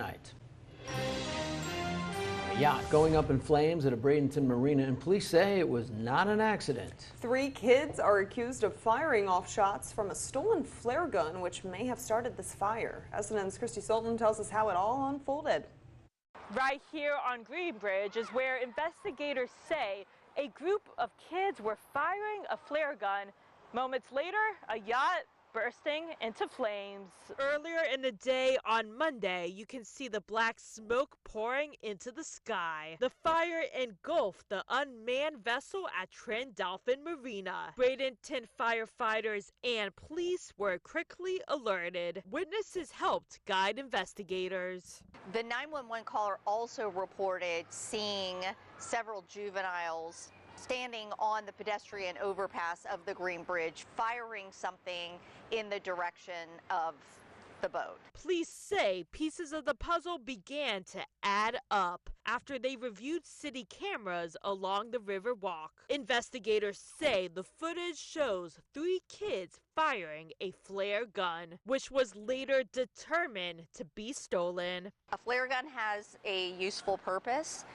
tonight. A yacht going up in flames at a Bradenton marina, and police say it was not an accident. 3 kids are accused of firing off shots from a stolen flare gun, which may have started this fire. SNN's Christy Sultan tells us how it all unfolded. Right here on Greenbridge is where investigators say a group of kids were firing a flare gun. Moments later, a yacht bursting into flames. Earlier in the day on Monday, you can see the black smoke pouring into the sky. The fire engulfed the unmanned vessel at Dolphin Marina. Bradenton firefighters and police were quickly alerted. Witnesses helped guide investigators. The 911 caller also reported seeing several juveniles standing on the pedestrian overpass of the Green Bridge, firing something in the direction of the boat. Police say pieces of the puzzle began to add up after they reviewed city cameras along the river walk. Investigators say the footage shows 3 kids firing a flare gun, which was later determined to be stolen. A flare gun has a useful purpose,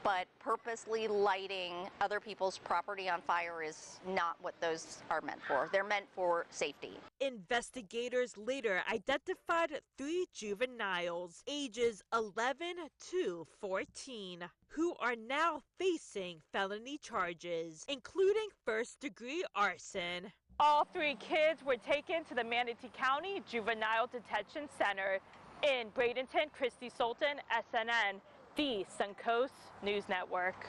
but purposely lighting other people's property on fire is not what those are meant for. They're meant for safety. Investigators later identified 3 juveniles, ages 11 to 14, who are now facing felony charges, including first-degree arson. All 3 kids were taken to the Manatee County Juvenile Detention Center in Bradenton. Christy Sultan, SNN. The Suncoast News Network.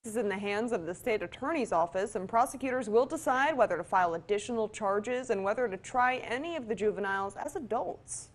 This is in the hands of the state attorney's office, and prosecutors will decide whether to file additional charges and whether to try any of the juveniles as adults.